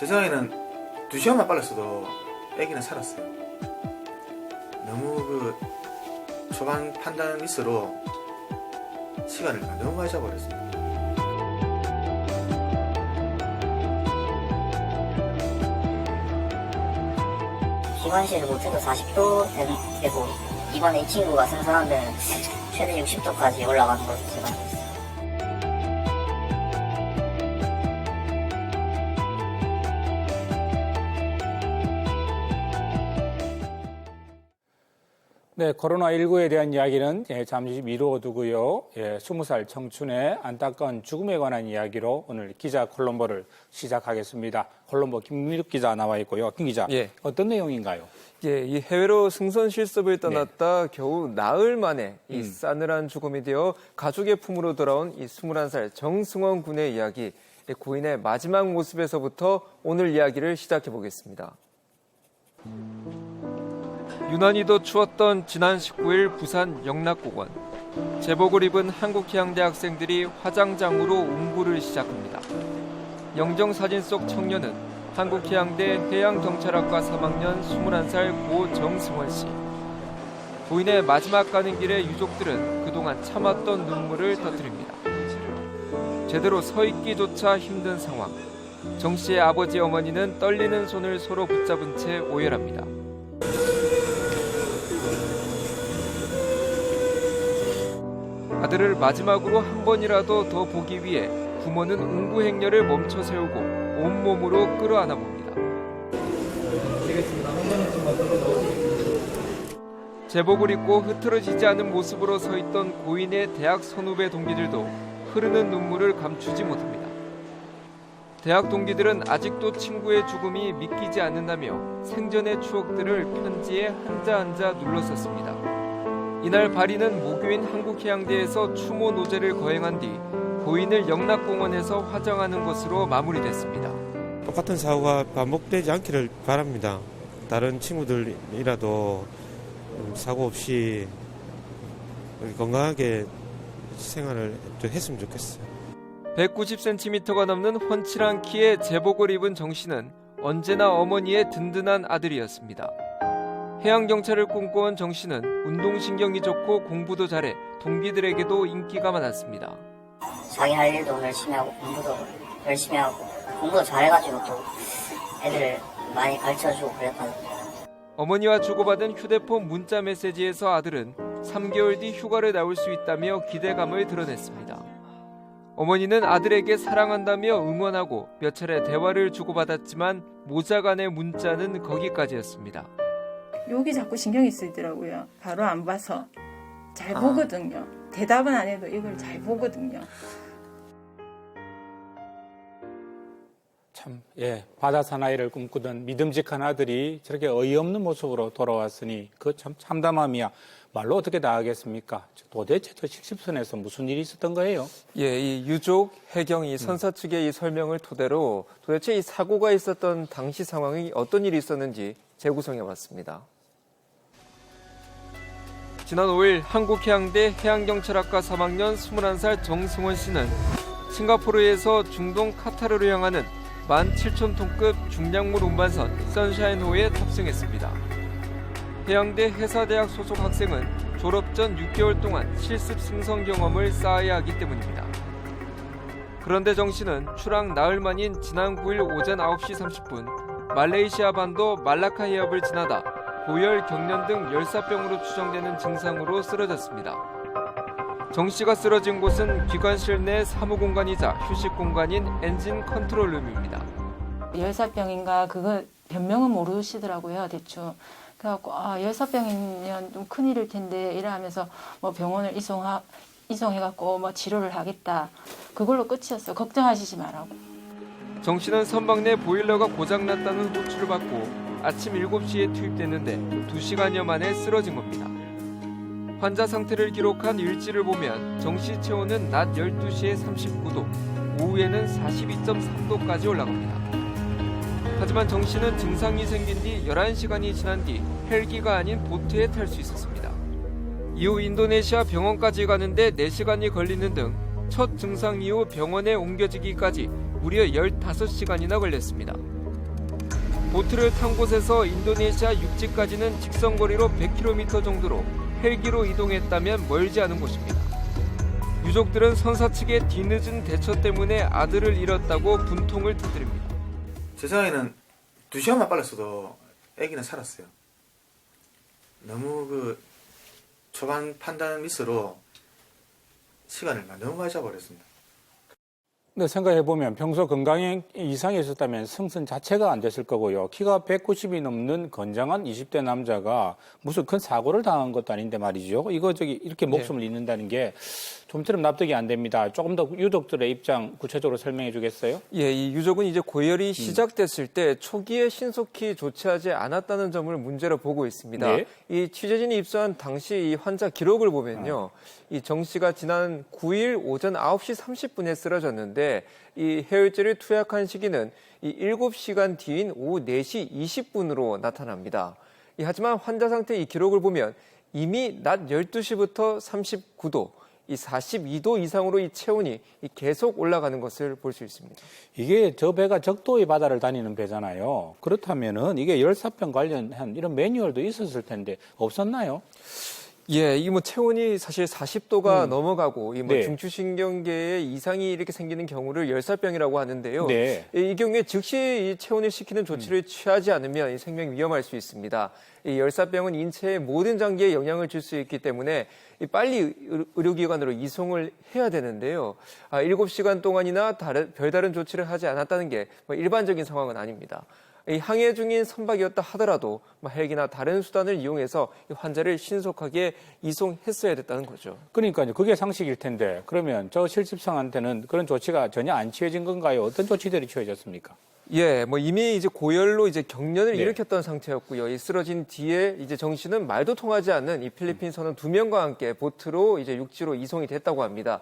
세상에는 2시간만 빨랐어도 애기는 살았어요. 너무 그 초반 판단 미스로 시간을 너무 많이 잡아버렸습니다. 기관실 못해도 40도 되고 이번에 이 친구가 승선한 데는 최대 60도까지 올라가는 걸로 제가 알고 있어요. 네, 코로나19에 대한 이야기는 잠시 미루어두고요. 20살 청춘의 안타까운 죽음에 관한 이야기로 오늘 기자 콜럼보를 시작하겠습니다. 콜럼보 김민욱 기자 나와 있고요. 김 기자, 어떤 내용인가요? 이 해외로 승선 실습을 떠났다 겨우 나흘 만에 이 싸늘한 죽음이 되어 가족의 품으로 돌아온 이 21살 정승원 군의 이야기, 고인의 마지막 모습에서부터 오늘 이야기를 시작해 보겠습니다. 유난히도 추웠던 지난 19일 부산 영락공원. 제복을 입은 한국해양대 학생들이 화장장으로 옹구를 시작합니다. 영정사진 속 청년은 한국해양대 해양경찰학과 3학년 21살 고 정승원 씨. 고인의 마지막 가는 길에 유족들은 그동안 참았던 눈물을 터뜨립니다. 제대로 서 있기조차 힘든 상황. 정 씨의 아버지 어머니는 떨리는 손을 서로 붙잡은 채 오열합니다. 아들을 마지막으로 한 번이라도 더 보기 위해 부모는 옹구 행렬을 멈춰 세우고 온몸으로 끌어안아 봅니다. 제복을 입고 흐트러지지 않은 모습으로 서 있던 고인의 대학 선후배 동기들도 흐르는 눈물을 감추지 못합니다. 대학 동기들은 아직도 친구의 죽음이 믿기지 않는다며 생전의 추억들을 편지에 한자 한자 눌러 썼습니다. 이날 발인은 모교인 한국해양대에서 추모 노제를 거행한 뒤 고인을 영락공원에서 화장하는 것으로 마무리됐습니다. 똑같은 사고가 반복되지 않기를 바랍니다. 다른 친구들이라도 사고 없이 건강하게 생활을 좀 했으면 좋겠어요. 190cm가 넘는 훤칠한 키에 제복을 입은 정 씨는 언제나 어머니의 든든한 아들이었습니다. 해양경찰을 꿈꿔온 정 씨는 운동신경이 좋고 공부도 잘해 동기들에게도 인기가 많았습니다. 자기 할 일도 열심히 하고 공부도 열심히 하고 공부도 잘해가지고 또 애들 많이 가르쳐주고 그랬거든요. 어머니와 주고받은 휴대폰 문자 메시지에서 아들은 3개월 뒤 휴가를 나올 수 있다며 기대감을 드러냈습니다. 어머니는 아들에게 사랑한다며 응원하고 몇 차례 대화를 주고받았지만 모자간의 문자는 거기까지였습니다. 여기 자꾸 신경이 쓰이더라고요. 바로 안 봐서 잘 보거든요. 대답은 안 해도 이걸 잘 보거든요. 참, 바다 사나이를 꿈꾸던 믿음직한 아들이 저렇게 어이없는 모습으로 돌아왔으니 그 참 참담함이야. 말로 어떻게 다 하겠습니까? 도대체 저 식십선에서 무슨 일이 있었던 거예요? 이 유족, 해경이 선사 측의 이 설명을 토대로 도대체 이 사고가 있었던 당시 상황이 어떤 일이 있었는지 재구성해봤습니다. 지난 5일 한국해양대 해양경찰학과 3학년 21살 정승원 씨는 싱가포르에서 중동 카타르로 향하는 17,000톤급 중량물 운반선 선샤인호에 탑승했습니다. 해양대 해사대학 소속 학생은 졸업 전 6개월 동안 실습 승선 경험을 쌓아야 하기 때문입니다. 그런데 정 씨는 출항 나흘 만인 지난 9일 오전 9시 30분 말레이시아 반도 말라카 해협을 지나다 고열, 경련 등 열사병으로 추정되는 증상으로 쓰러졌습니다. 정 씨가 쓰러진 곳은 기관실 내 사무공간이자 휴식공간인 엔진 컨트롤룸입니다. 열사병인가 그거 변명은 모르시더라고요. 대충. 그래갖고 열사병이면 좀 큰일일 텐데 이러면서 뭐 병원을 이송해갖고 뭐 치료를 하겠다. 그걸로 끝이었어요. 걱정하시지 말라고. 정 씨는 선박 내 보일러가 고장났다는 호출을 받고 아침 7시에 투입됐는데 2시간여 만에 쓰러진 겁니다. 환자 상태를 기록한 일지를 보면 정 씨 체온은 낮 12시에 39도, 오후에는 42.3도까지 올라갑니다. 하지만 정 씨는 증상이 생긴 뒤 11시간이 지난 뒤 헬기가 아닌 보트에 탈 수 있었습니다. 이후 인도네시아 병원까지 가는데 4시간이 걸리는 등 첫 증상 이후 병원에 옮겨지기까지 무려 15시간이나 걸렸습니다. 보트를 탄 곳에서 인도네시아 육지까지는 직선거리로 100km 정도로 헬기로 이동했다면 멀지 않은 곳입니다. 유족들은 선사 측의 뒤늦은 대처 때문에 아들을 잃었다고 분통을 터뜨립니다. 제 생각에는 2시간만 빨랐어도 아기는 살았어요. 너무 그 초반 판단 미스로 시간을 너무 많이 잡아버렸습니다. 근데 생각해보면 평소 건강에 이상이 있었다면 승선 자체가 안 됐을 거고요. 키가 190이 넘는 건장한 20대 남자가 무슨 큰 사고를 당한 것도 아닌데 말이죠. 이렇게 목숨을 잃는다는 게 좀처럼 납득이 안 됩니다. 조금 더 유족들의 입장 구체적으로 설명해 주겠어요? 예, 이 유족은 이제 고열이 시작됐을 때 초기에 신속히 조치하지 않았다는 점을 문제로 보고 있습니다. 네. 이 취재진이 입수한 당시 이 환자 기록을 보면요. 이 정 씨가 지난 9일 오전 9시 30분에 쓰러졌는데 이 해열제를 투약한 시기는 이 7시간 뒤인 오후 4시 20분으로 나타납니다. 하지만 환자 상태 이 기록을 보면 이미 낮 12시부터 39도, 이 42도 이상으로 이 체온이 계속 올라가는 것을 볼 수 있습니다. 이게 저 배가 적도의 바다를 다니는 배잖아요. 그렇다면은 이게 열사병 관련한 이런 매뉴얼도 있었을 텐데 없었나요? 예, 이 체온이 사실 40도가 넘어가고 네. 중추신경계에 이상이 이렇게 생기는 경우를 열사병이라고 하는데요. 네. 이 경우에 즉시 이 체온을 식히는 조치를 취하지 않으면 이 생명이 위험할 수 있습니다. 이 열사병은 인체의 모든 장기에 영향을 줄 수 있기 때문에 빨리 의료기관으로 이송을 해야 되는데요. 7시간 동안이나 별다른 조치를 하지 않았다는 게 일반적인 상황은 아닙니다. 항해 중인 선박이었다 하더라도 헬기나 다른 수단을 이용해서 환자를 신속하게 이송했어야 됐다는 거죠. 그러니까요. 그게 상식일 텐데 그러면 저 실습상한테는 그런 조치가 전혀 안 취해진 건가요? 어떤 조치들이 취해졌습니까? 예, 이미 이제 고열로 이제 경련을 네. 일으켰던 상태였고요. 이 쓰러진 뒤에 이제 정 씨는 말도 통하지 않는 이 필리핀 선원 2명과 함께 보트로 이제 육지로 이송이 됐다고 합니다.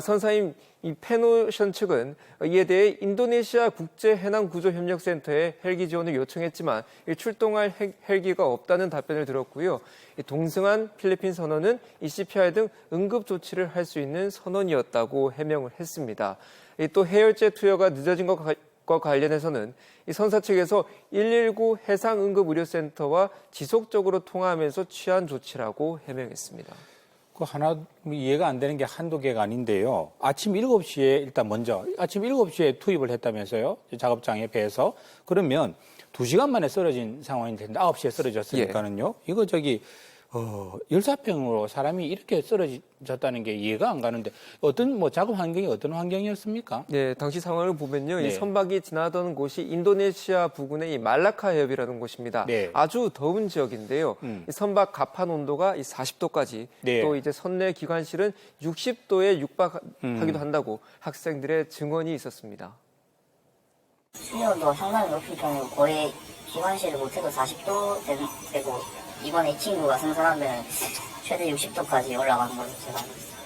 선사임 이 페노션 측은 이에 대해 인도네시아 국제해남구조협력센터에 헬기 지원을 요청했지만 출동할 헬기가 없다는 답변을 들었고요. 동승한 필리핀 선원은 이 CPR 등 응급 조치를 할 수 있는 선원이었다고 해명을 했습니다. 또 해열제 투여가 늦어진 것과 관련해서는 이 선사 측에서 119 해상응급의료센터와 지속적으로 통화하면서 취한 조치라고 해명했습니다. 그 하나 이해가 안 되는 게 한두 개가 아닌데요. 아침 7시에 일단 먼저 아침 7시에 투입을 했다면서요. 작업장에 배에서. 그러면 2시간 만에 쓰러진 상황일 텐데 9시에 쓰러졌으니까는요. 예. 이거 열사병으로 사람이 이렇게 쓰러졌다는 게 이해가 안 가는데 작업 환경이 어떤 환경이었습니까? 네, 당시 상황을 보면요. 네. 이 선박이 지나던 곳이 인도네시아 부근의 이 말라카 해협이라는 곳입니다. 네. 아주 더운 지역인데요. 이 선박 갑판 온도가 이 40도까지 네. 또 이제 선내 기관실은 60도에 육박하기도 한다고 학생들의 증언이 있었습니다. 수면도 상당히 높은 편이고 거의 기관실을 못해도 40도 되고 이번에 이 친구가 승선하면 최대 60도까지 올라가는 걸로 제가 알고 있어요.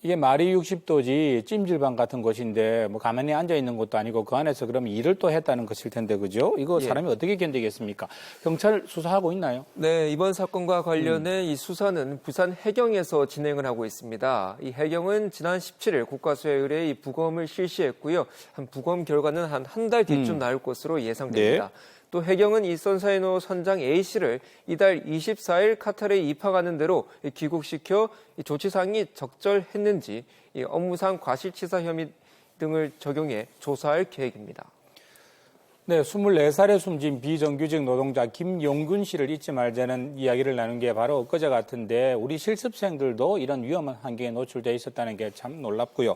이게 말이 60도지 찜질방 같은 곳인데 가만히 앉아 있는 것도 아니고 그 안에서 그럼 일을 또 했다는 것일 텐데 그죠? 이거 예. 사람이 어떻게 견디겠습니까? 경찰 수사하고 있나요? 네, 이번 사건과 관련해 이 수사는 부산 해경에서 진행을 하고 있습니다. 이 해경은 지난 17일 국과수에 의뢰 이 부검을 실시했고요. 부검 결과는 한 달 뒤쯤 나올 것으로 예상됩니다. 네. 또 해경은 이 선사이노 선장 A씨를 이달 24일 카타르에 입항하는 대로 귀국시켜 조치사항이 적절했는지 업무상 과실치사 혐의 등을 적용해 조사할 계획입니다. 네, 24살에 숨진 비정규직 노동자 김용균 씨를 잊지 말자는 이야기를 나눈 게 바로 엊그제 같은데 우리 실습생들도 이런 위험한 환경에 노출돼 있었다는 게 참 놀랍고요.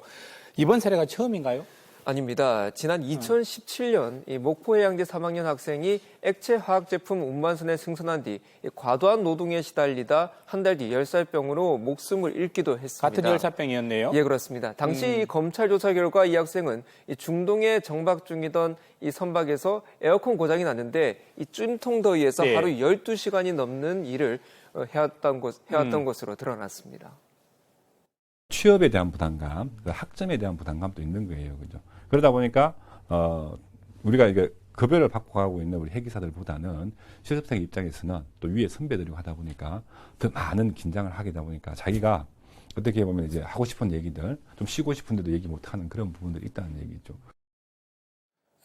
이번 사례가 처음인가요? 아닙니다. 지난 2017년 이 목포해양대 3학년 학생이 액체 화학 제품 운반선에 승선한 뒤 과도한 노동에 시달리다 한 달 뒤 열사병으로 목숨을 잃기도 했습니다. 같은 열사병이었네요. 예, 그렇습니다. 당시 검찰 조사 결과 이 학생은 중동에 정박 중이던 이 선박에서 에어컨 고장이 났는데 이 찜통 더위에서 네. 하루 12시간이 넘는 일을 해왔던 것으로 드러났습니다. 취업에 대한 부담감, 학점에 대한 부담감도 있는 거예요. 그죠? 그러다 보니까, 우리가 이게 급여를 받고 가고 있는 우리 해기사들보다는 실습생 입장에서는 또 위에 선배들이고 하다 보니까 더 많은 긴장을 하게 되다 보니까 자기가 어떻게 보면 이제 하고 싶은 얘기들, 좀 쉬고 싶은데도 얘기 못 하는 그런 부분들이 있다는 얘기죠.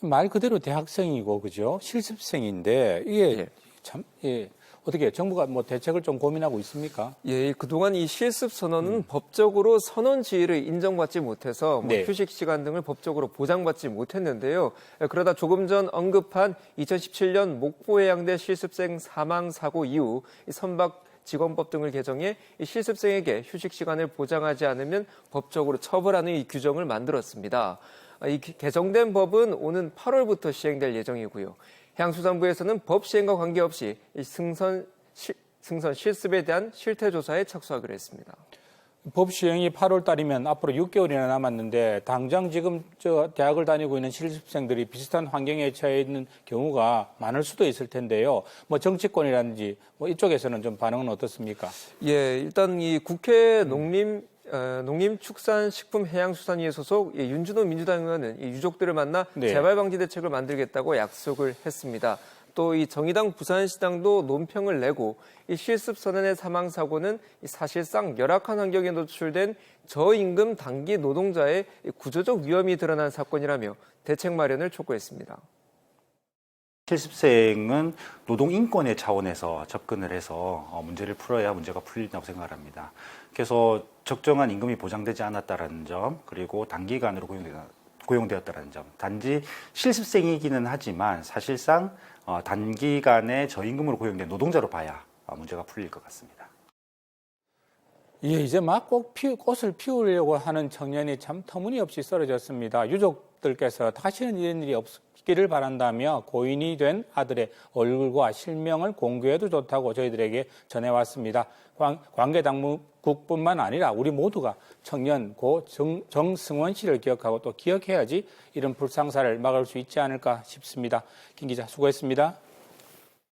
말 그대로 대학생이고 그죠? 실습생인데 이게 예. 참 어떻게 정부가 뭐 대책을 좀 고민하고 있습니까? 예, 그동안 이 실습 선언은 법적으로 선언 지위를 인정받지 못해서 뭐 네. 휴식 시간 등을 법적으로 보장받지 못했는데요. 그러다 조금 전 언급한 2017년 목포해양대 실습생 사망 사고 이후 이 선박 직원법 등을 개정해 이 실습생에게 휴식 시간을 보장하지 않으면 법적으로 처벌하는 이 규정을 만들었습니다. 이 개정된 법은 오는 8월부터 시행될 예정이고요. 해양수산부에서는 법 시행과 관계없이 이 승선 실습에 대한 실태 조사에 착수하기로 했습니다. 법 시행이 8월 달이면 앞으로 6개월이나 남았는데 당장 지금 대학을 다니고 있는 실습생들이 비슷한 환경에 처해 있는 경우가 많을 수도 있을 텐데요. 뭐 정치권이라든지 뭐 이쪽에서는 좀 반응은 어떻습니까? 예, 일단 이 국회 농림축산식품해양수산위에 소속 윤준호 민주당 의원은 이 유족들을 만나 네. 재발 방지 대책을 만들겠다고 약속을 했습니다. 또 이 정의당 부산시당도 논평을 내고 이 실습 선원의 사망 사고는 사실상 열악한 환경에 노출된 저임금 단기 노동자의 구조적 위험이 드러난 사건이라며 대책 마련을 촉구했습니다. 실습생은 노동 인권의 차원에서 접근을 해서 문제를 풀어야 문제가 풀린다고 생각을 합니다. 그래서 적정한 임금이 보장되지 않았다는 점, 그리고 단기간으로 고용되었다는 점. 단지 실습생이기는 하지만 사실상 단기간에 저임금으로 고용된 노동자로 봐야 문제가 풀릴 것 같습니다. 예, 이제 막 꽃을 피우려고 하는 청년이 참 터무니없이 쓰러졌습니다. 유족들께서 다시는 이런 일이 없기를 바란다며 고인이 된 아들의 얼굴과 실명을 공개해도 좋다고 저희들에게 전해왔습니다. 관계당국뿐만 아니라 우리 모두가 청년 고 정승원 씨를 기억하고 또 기억해야지 이런 불상사를 막을 수 있지 않을까 싶습니다. 김 기자 수고했습니다.